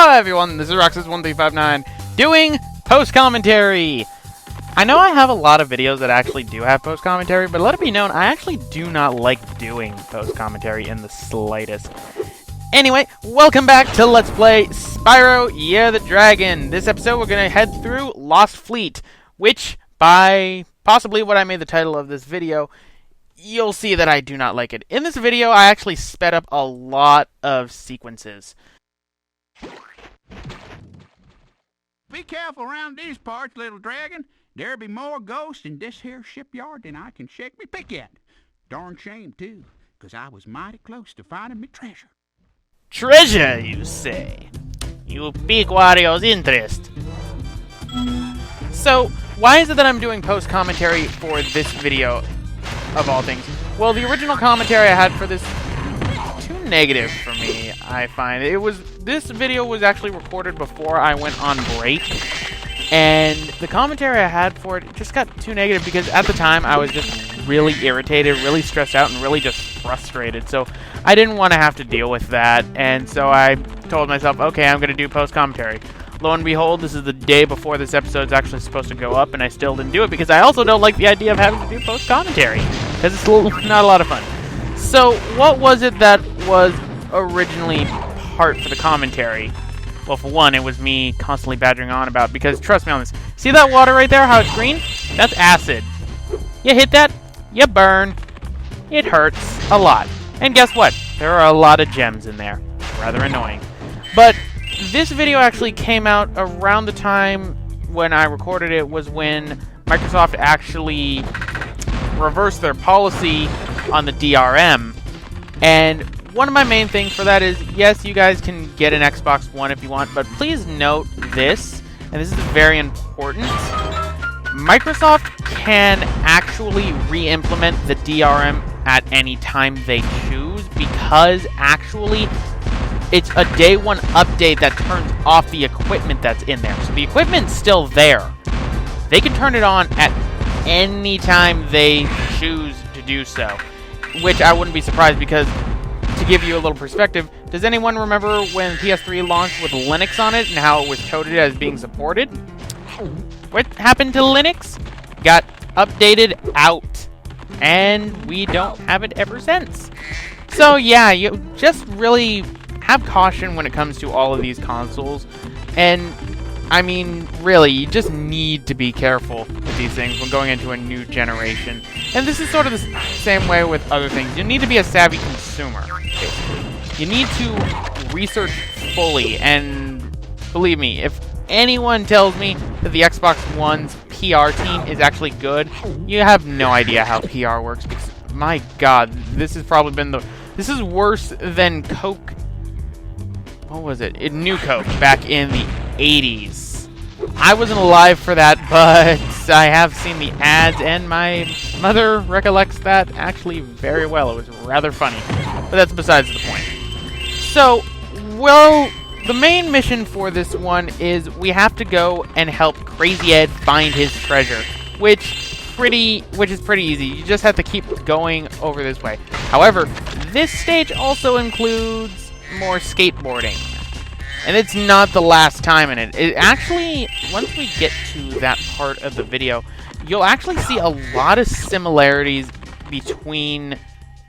Hi everyone, this is Roxas1359 doing post-commentary. I know I have a lot of videos that actually do have post-commentary, but let it be known, I actually do not like doing post-commentary in the slightest. Anyway, welcome back to Let's Play Spyro Year the Dragon. This episode we're going to head through Lost Fleet, which, by possibly what I made the title of this video, you'll see that I do not like it. In this video, I actually sped up a lot of sequences. Be careful around these parts, little dragon. There be more ghosts in this here shipyard than I can shake me pick at. Darn shame, too, 'cause I was mighty close to finding me treasure. Treasure, you say? You pique Wario's interest. So, why is it that I'm doing post-commentary for this video, of all things? Well, the original commentary I had for this, too negative for me, I find. This video was actually recorded before I went on break, and the commentary I had for it just got too negative because at the time I was just really irritated, really stressed out, and really just frustrated. So I didn't want to have to deal with that, and so I told myself, okay, I'm going to do post-commentary. Lo and behold, this is the day before this episode's actually supposed to go up, and I still didn't do it because I also don't like the idea of having to do post-commentary, because it's not a lot of fun. So what was it that was originally part for the commentary? Well, for one, it was me constantly badgering on about, because trust me on this, see that water right there, how it's green? That's acid. You hit that, you burn. It hurts a lot. And guess what? There are a lot of gems in there. Rather annoying. But this video actually came out around the time when I recorded it was when Microsoft actually reversed their policy on the DRM. And one of my main things for that is, yes, you guys can get an Xbox One if you want, but please note this, and this is very important. Microsoft can actually re-implement the DRM at any time they choose, because actually it's a day one update that turns off the equipment that's in there. So the equipment's still there. They can turn it on at any time they choose to do so, which I wouldn't be surprised because, to give you a little perspective, does anyone remember when PS3 launched with Linux on it and how it was touted as being supported? What happened to Linux? Got updated out, and we don't have it ever since. So yeah, you just really have caution when it comes to all of these consoles, and I mean, really, you just need to be careful with these things when going into a new generation. And this is sort of the same way with other things. You need to be a savvy consumer, basically. You need to research fully, and believe me, if anyone tells me that the Xbox One's PR team is actually good, you have no idea how PR works, because, my God, this has probably been this is worse than Coke. What was it? New Coke back in the 80s. I wasn't alive for that, but I have seen the ads, and my mother recollects that actually very well. It was rather funny, but that's besides the point. So, well, the main mission for this one is we have to go and help Crazy Ed find his treasure, which is pretty easy. You just have to keep going over this way. However, this stage also includes more skateboarding. And it's not the last time in it. It actually, once we get to that part of the video, you'll actually see a lot of similarities between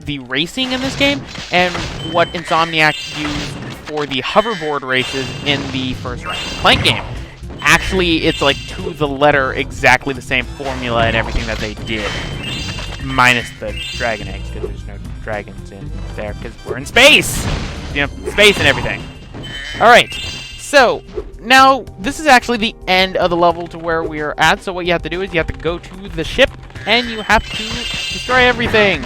the racing in this game and what Insomniac used for the hoverboard races in the first Ratchet & Clank game. Actually, it's like to the letter exactly the same formula and everything that they did. Minus the dragon eggs, because there's no dragons in there, because we're in space! You know, space and everything. Alright, so now this is actually the end of the level to where we are at, so what you have to do is you have to go to the ship and you have to destroy everything.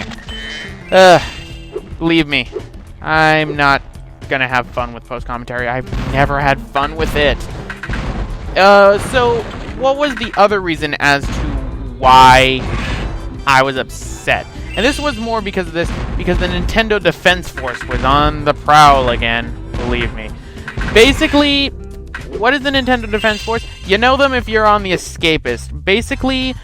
Believe me, I'm not gonna have fun with post-commentary. I've never had fun with it. So what was the other reason as to why I was upset? And this was more because of this, because the Nintendo Defense Force was on the prowl again, believe me. Basically, what is the Nintendo Defense Force? You know them if you're on The Escapist. Basically,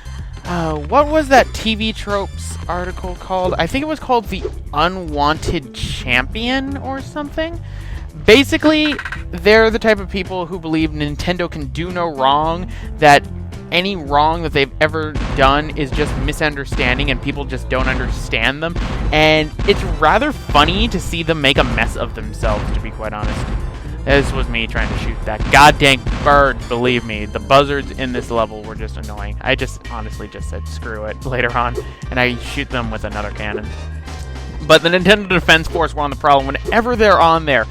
what was that TV Tropes article called? I think it was called The Unwanted Champion or something. Basically, they're the type of people who believe Nintendo can do no wrong, that any wrong that they've ever done is just misunderstanding and people just don't understand them. And it's rather funny to see them make a mess of themselves, to be quite honest. This was me trying to shoot that goddamn bird. Believe me, the buzzards in this level were just annoying. I just honestly just said screw it later on, and I shoot them with another cannon. But the Nintendo Defense Force were on the problem whenever they're on there.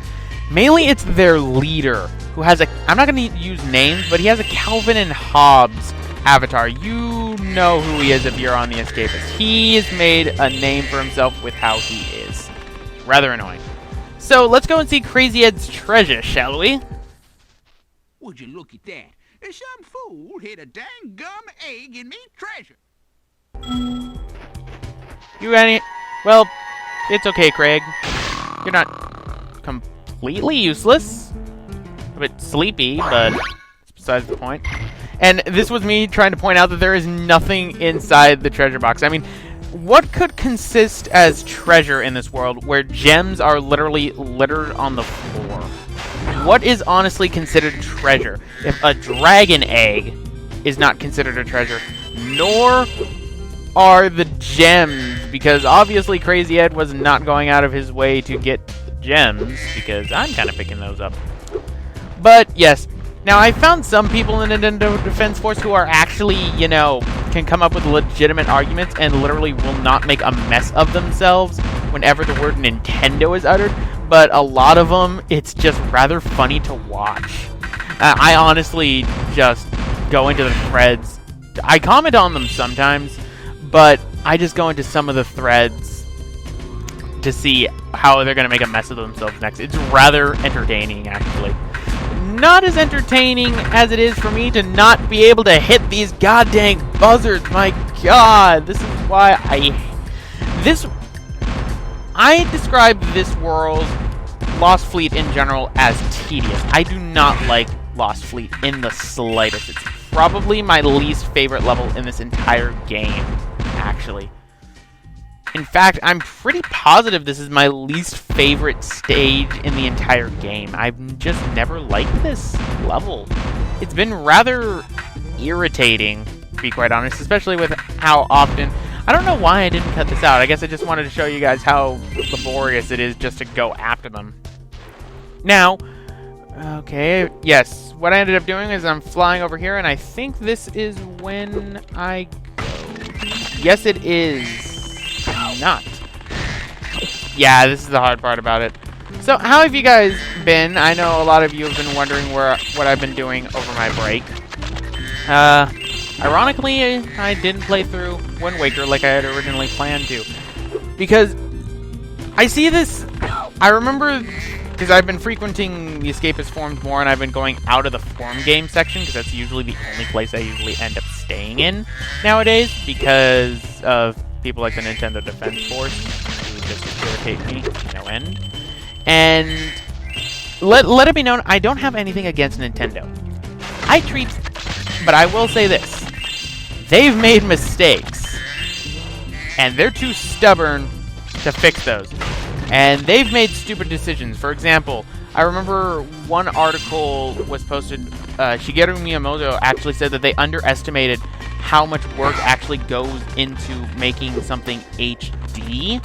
Mainly it's their leader, who has a, I'm not going to use names, but he has a Calvin and Hobbes avatar. You know who he is if you're on the Escapist. He has made a name for himself with how he is. Rather annoying. So let's go and see Crazy Ed's treasure, shall we? Would you look at that? Some fool hid a dang gum egg in me treasure. Well, it's okay, Craig. You're not completely useless. A bit sleepy, but it's besides the point. And this was me trying to point out that there is nothing inside the treasure box. I mean, what could consist as treasure in this world where gems are literally littered on the floor? What is honestly considered treasure if a dragon egg is not considered a treasure, nor are the gems, because obviously Crazy Ed was not going out of his way to get the gems, because I'm kind of picking those up. But yes, now I found some people in the Nintendo Defense Force who are actually, you know, can come up with legitimate arguments and literally will not make a mess of themselves whenever the word Nintendo is uttered, but a lot of them, it's just rather funny to watch. I honestly just go into the threads. I comment on them sometimes, but I just go into some of the threads to see how they're going to make a mess of themselves next. It's rather entertaining, actually. Not as entertaining as it is for me to not be able to hit these goddamn buzzards. My god, this is why I describe this world, Lost Fleet in general, as tedious. I do not like Lost Fleet in the slightest. It's probably my least favorite level in this entire game, actually. In fact, I'm pretty positive this is my least favorite stage in the entire game. I've just never liked this level. It's been rather irritating, to be quite honest, especially with how often... I don't know why I didn't cut this out. I guess I just wanted to show you guys how laborious it is just to go after them. Now, okay, yes, what I ended up doing is I'm flying over here, and I think this is when I go. Yes, it is. Not. Yeah, this is the hard part about it. So, how have you guys been? I know a lot of you have been wondering what I've been doing over my break. Ironically, I didn't play through Wind Waker like I had originally planned to. Because I see this... I remember... Because I've been frequenting the Escapist forums more, and I've been going out of the forum game section, because that's usually the only place I usually end up staying in nowadays, because of people like the Nintendo Defense Force, who just irritate me to no end. And let it be known, I don't have anything against Nintendo. But I will say this. They've made mistakes, and they're too stubborn to fix those. And they've made stupid decisions. For example, I remember one article was posted, Shigeru Miyamoto actually said that they underestimated how much work actually goes into making something HD.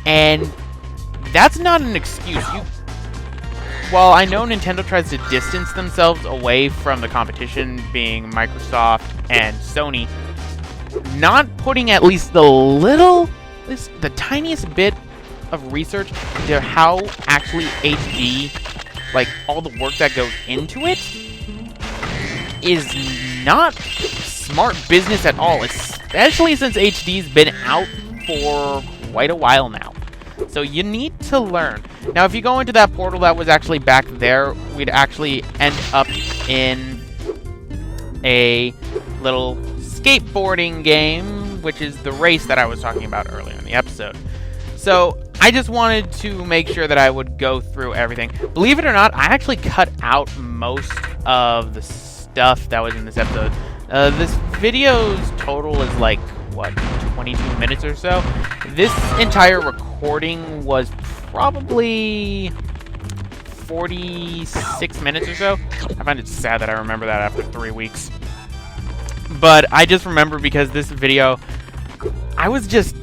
And that's not an excuse. While I know Nintendo tries to distance themselves away from the competition, being Microsoft and Sony, not putting at least the tiniest bit of research into how actually HD, like all the work that goes into it, is not smart business at all, especially since HD's been out for quite a while now. So you need to learn. Now, if you go into that portal that was actually back there, we'd actually end up in a little skateboarding game, which is the race that I was talking about earlier in the episode. So I just wanted to make sure that I would go through everything. Believe it or not, I actually cut out most of the stuff that was in this episode. This video's total is like, what, 22 minutes or so? This entire recording was probably 46 minutes or so. I find it sad that I remember that after 3 weeks. But I just remember because this video, I was just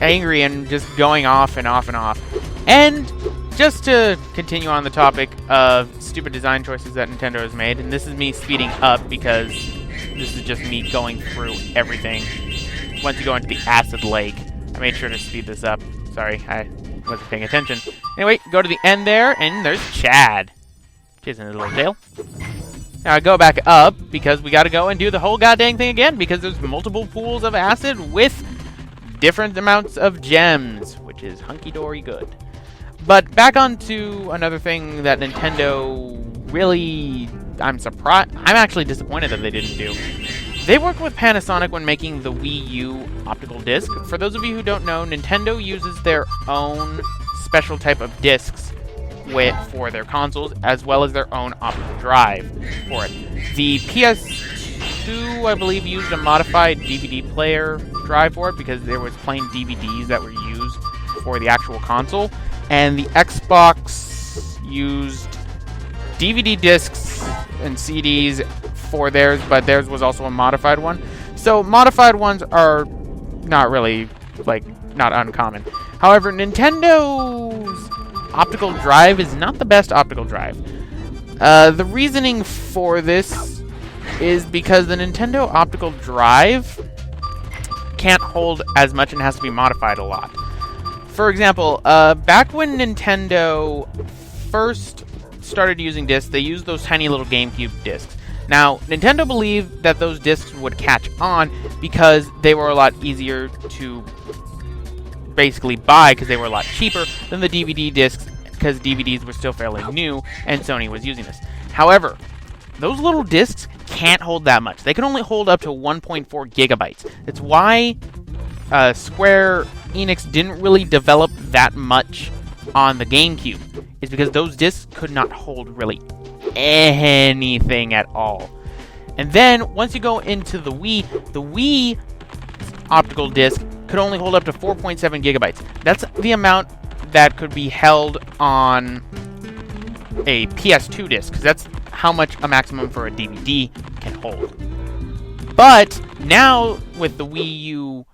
angry and just going off and off and off. And just to continue on the topic of stupid design choices that Nintendo has made, and this is me speeding up because this is just me going through everything. Once you go into the acid lake, I made sure to speed this up. Sorry, I wasn't paying attention. Anyway, go to the end there, and there's Chad. Chasing his little tail. Now I go back up because we gotta go and do the whole goddamn thing again because there's multiple pools of acid with different amounts of gems, which is hunky-dory good. But back on to another thing that Nintendo really, I'm surprised, I'm actually disappointed that they didn't do. They worked with Panasonic when making the Wii U optical disc. For those of you who don't know, Nintendo uses their own special type of discs for their consoles, as well as their own optical drive for it. The PS2, I believe, used a modified DVD player drive for it because there was plain DVDs that were used for the actual console, and the Xbox used DVD discs and CDs for theirs, but theirs was also a modified one. So modified ones are not really, not uncommon. However, Nintendo's optical drive is not the best optical drive. The reasoning for this is because the Nintendo optical drive can't hold as much and has to be modified a lot. For example, back when Nintendo first started using discs, they used those tiny little GameCube discs. Now, Nintendo believed that those discs would catch on because they were a lot easier to basically buy because they were a lot cheaper than the DVD discs because DVDs were still fairly new and Sony was using this. However, those little discs can't hold that much. They can only hold up to 1.4 gigabytes. That's why Square Enix didn't really develop that much on the GameCube. It's because those discs could not hold really anything at all. And then once you go into the Wii optical disc could only hold up to 4.7 gigabytes. That's the amount that could be held on a PS2 disc, because that's how much a maximum for a DVD can hold. But now with the Wii U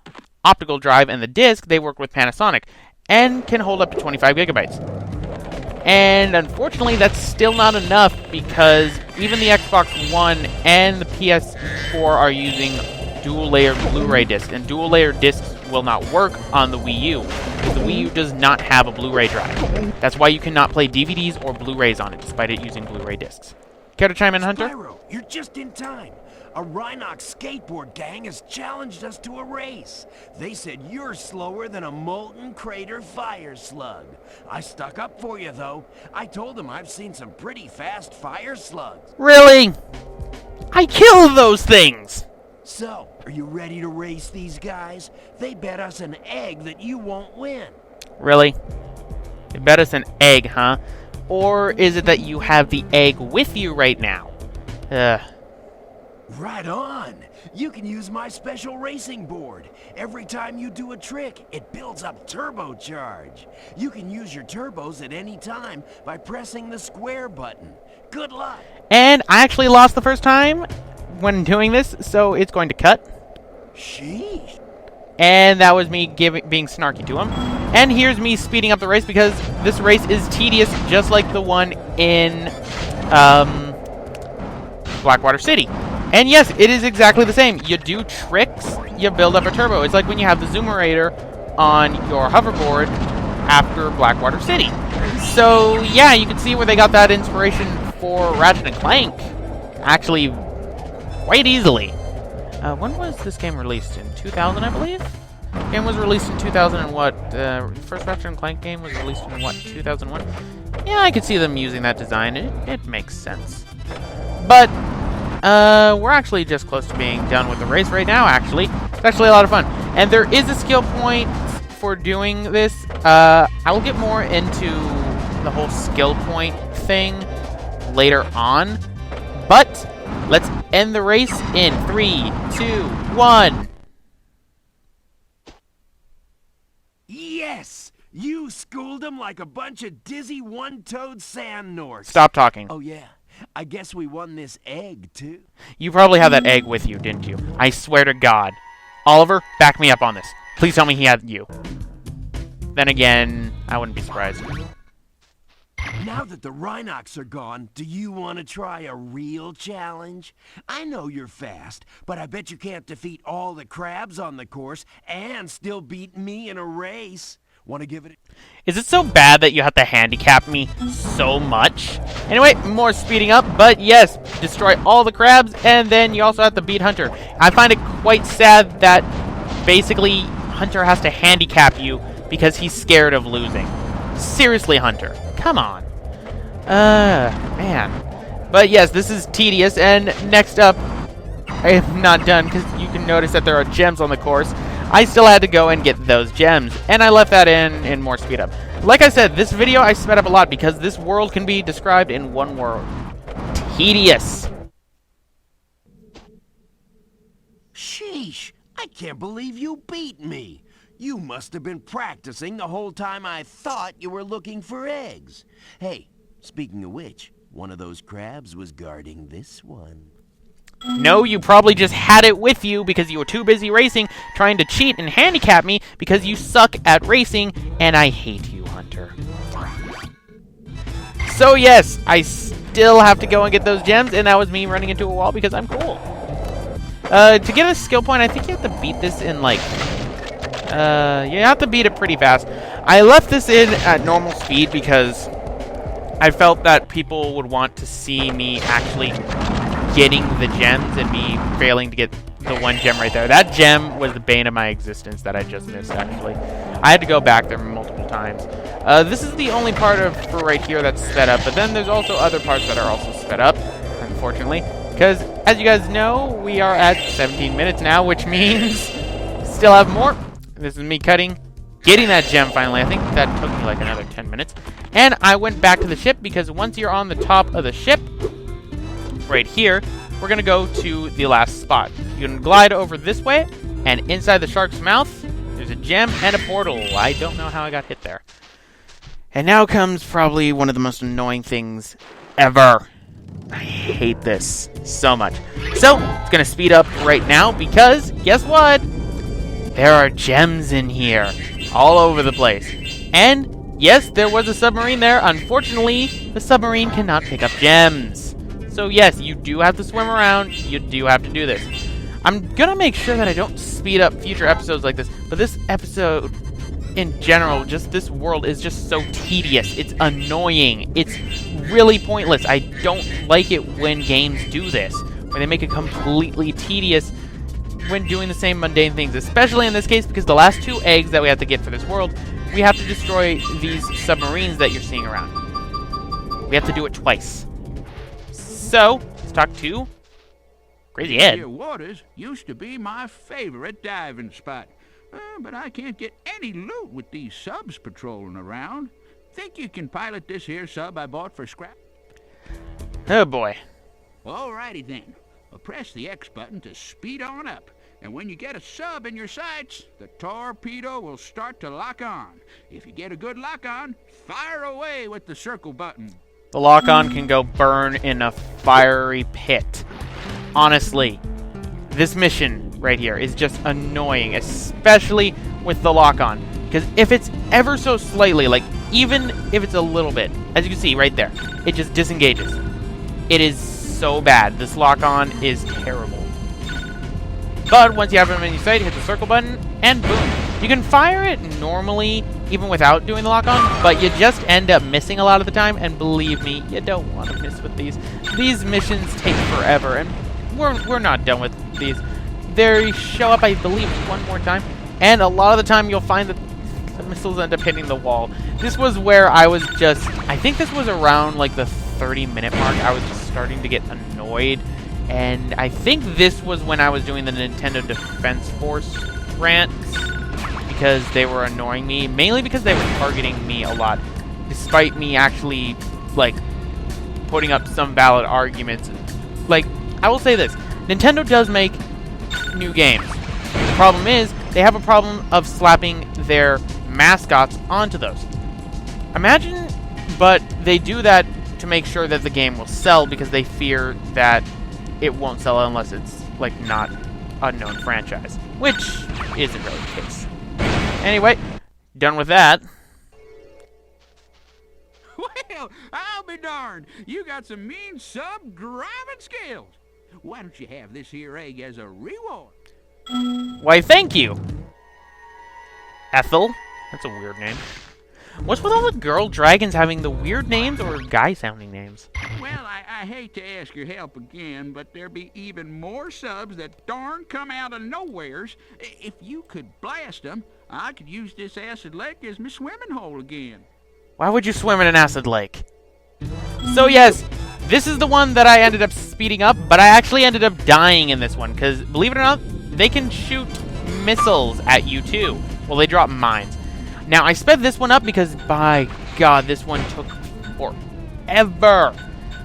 optical drive and the disc, they work with Panasonic and can hold up to 25 gigabytes. And unfortunately, that's still not enough because even the Xbox One and the PS4 are using dual-layer Blu-ray discs, and dual-layer discs will not work on the Wii U because the Wii U does not have a Blu-ray drive. That's why you cannot play DVDs or Blu-rays on it, despite it using Blu-ray discs. Care to chime in, Hunter? Spyro, you're just in time. A Rhinox skateboard gang has challenged us to a race. They said you're slower than a molten crater fire slug. I stuck up for you, though. I told them I've seen some pretty fast fire slugs. Really? I kill those things! So, are you ready to race these guys? They bet us an egg that you won't win. Really? They bet us an egg, huh? Or is it that you have the egg with you right now? Right on! You can use my special racing board. Every time you do a trick, it builds up turbocharge. You can use your turbos at any time by pressing the square button. Good luck! And I actually lost the first time when doing this, so it's going to cut. Sheesh. And that was me being snarky to him. And here's me speeding up the race because this race is tedious, just like the one in Blackwater City. And yes, it is exactly the same. You do tricks, you build up a turbo. It's like when you have the Zoomerator on your hoverboard after Blackwater City. So yeah, you can see where they got that inspiration for Ratchet & Clank. Actually, quite easily. When was this game released? In 2000, I believe? The game was released in 2000 and what? First Ratchet & Clank game was released in what, 2001? Yeah, I could see them using that design. It makes sense. But we're actually just close to being done with the race right now, actually. It's actually a lot of fun. And there is a skill point for doing this. I will get more into the whole skill point thing later on. But let's end the race in 3, 2, 1. Yes! You schooled them like a bunch of dizzy one-toed sand norks. Stop talking. Oh yeah, I guess we won this egg too. You probably had that egg with you, didn't you? I swear to God. Oliver, back me up on this. Please tell me he had you. Then again, I wouldn't be surprised. Now that the Rhinox are gone, do you want to try a real challenge? I know you're fast, but I bet you can't defeat all the crabs on the course and still beat me in a race. Want to give it a... Is it so bad that you have to handicap me so much? Anyway, more speeding up, but yes, destroy all the crabs, and then you also have to beat Hunter. I find it quite sad that basically Hunter has to handicap you because he's scared of losing. Seriously, Hunter. Come on. Man. But yes, this is tedious, and next up, I am not done, because you can notice that there are gems on the course. I still had to go and get those gems, and I left that in more speed up. Like I said, this video I sped up a lot because this world can be described in one word. Tedious. Sheesh, I can't believe you beat me. You must have been practicing the whole time I thought you were looking for eggs. Hey, speaking of which, one of those crabs was guarding this one. No, you probably just had it with you because you were too busy racing, trying to cheat and handicap me because you suck at racing, and I hate you, Hunter. So yes, I still have to go and get those gems, and that was me running into a wall because I'm cool. To get a skill point, I think you have to beat this in, like... you have to beat it pretty fast. I left this in at normal speed because I felt that people would want to see me actually getting the gems and me failing to get the one gem right there. That gem was the bane of my existence that I just missed, actually. I had to go back there multiple times. This is the only part of for right here that's sped up, but then there's also other parts that are also sped up, unfortunately. Because, as you guys know, we are at 17 minutes now, which means still have more. This is me getting that gem finally. I think that took me like another 10 minutes. And I went back to the ship because once you're on the top of the ship, right here, we're going to go to the last spot. You can glide over this way, and inside the shark's mouth, there's a gem and a portal. I don't know how I got hit there. And now comes probably one of the most annoying things ever. I hate this so much. So, it's going to speed up right now because, guess what? There are gems in here, all over the place. And, yes, there was a submarine there. Unfortunately, the submarine cannot pick up gems. So, yes, you do have to swim around. You do have to do this. I'm going to make sure that I don't speed up future episodes like this. But this episode, in general, just this world is just so tedious. It's annoying. It's really pointless. I don't like it when games do this, where they make it completely tedious when doing the same mundane things, especially in this case because the last 2 eggs that we have to get for this world, we have to destroy these submarines that you're seeing around. We have to do it twice. So, let's talk to Crazy Ed. Here waters used to be my favorite diving spot, but I can't get any loot with these subs patrolling around. Think you can pilot this here sub I bought for scrap? Oh boy. Alrighty then. Well, press the X button to speed on up. And when you get a sub in your sights, the torpedo will start to lock on. If you get a good lock on, fire away with the circle button. The lock-on can go burn in a fiery pit. Honestly, this mission right here is just annoying, especially with the lock-on. Because if it's ever so slightly, like even if it's a little bit, as you can see right there, it just disengages. It is so bad. This lock-on is terrible. But once you have them in your sight, hit the circle button, and boom. You can fire it normally, even without doing the lock-on, but you just end up missing a lot of the time, and believe me, you don't want to miss with these. These missions take forever, and we're not done with these. They show up, I believe, one more time, and a lot of the time you'll find that the missiles end up hitting the wall. This was where I was just, I think this was around like the 30-minute mark. I was just starting to get annoyed. And I think this was when I was doing the Nintendo Defense Force rants because they were annoying me, mainly because they were targeting me a lot, despite me actually, like, putting up some valid arguments. Like, I will say this, Nintendo does make new games. The problem is, they have a problem of slapping their mascots onto those. Imagine, but they do that to make sure that the game will sell because they fear that it won't sell unless it's, like, not a known franchise, which isn't really the case. Anyway, done with that. Well, I'll be darned. You got some mean sub-driving skills. Why don't you have this here egg as a reward? Why, thank you. Ethel. That's a weird name. What's with all the girl dragons having the weird names or guy-sounding names? Well, I hate to ask your help again, but there be even more subs that darn come out of nowheres. If you could blast them, I could use this acid lake as my swimming hole again. Why would you swim in an acid lake? So yes, this is the one that I ended up speeding up, but I actually ended up dying in this one, because believe it or not, they can shoot missiles at you too. Well, they drop mines. Now, I sped this one up because, by God, this one took forever.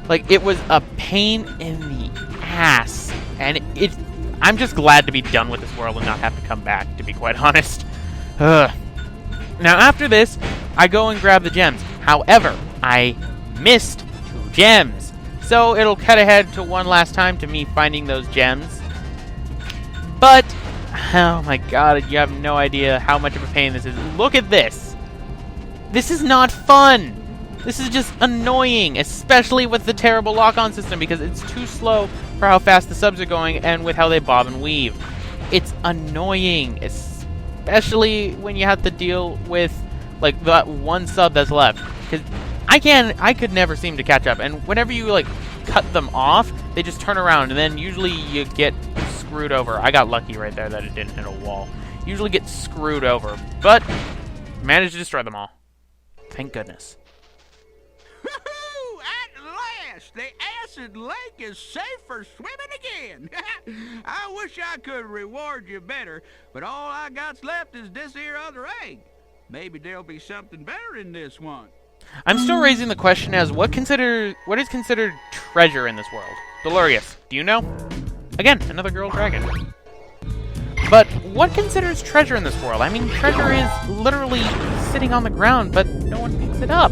Like, it was a pain in the ass. And I'm just glad to be done with this world and not have to come back, to be quite honest. Ugh. Now, after this, I go and grab the gems. However, I missed 2 gems. So, it'll cut ahead to one last time to me finding those gems. But, oh my God, you have no idea how much of a pain this is. Look at this. This is not fun. This is just annoying, especially with the terrible lock-on system because it's too slow for how fast the subs are going and with how they bob and weave. It's annoying, especially when you have to deal with like that one sub that's left. Because I could never seem to catch up, and whenever you like cut them off, they just turn around, and then usually you get screwed over. I got lucky right there that it didn't hit a wall. Usually get screwed over, but managed to destroy them all. Thank goodness. Woo-hoo! At last, the acid lake is safe for swimming again. I wish I could reward you better, but all I got's left is this here other egg. Maybe there'll be something better in this one. I'm still raising the question as what is considered treasure in this world? Dolorius, do you know? Again, another girl dragon. But what considers treasure in this world? I mean, treasure is literally sitting on the ground, but no one picks it up.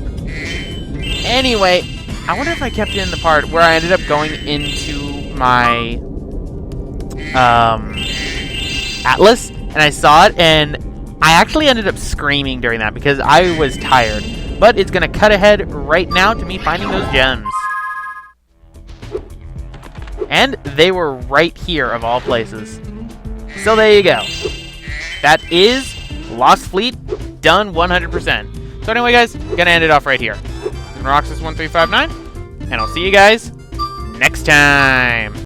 Anyway, I wonder if I kept it in the part where I ended up going into my Atlas, and I saw it, and I actually ended up screaming during that because I was tired. But it's going to cut ahead right now to me finding those gems. And they were right here, of all places. So there you go. That is Lost Fleet, done 100%. So anyway, guys, going to end it off right here. Roxas1359, and I'll see you guys next time.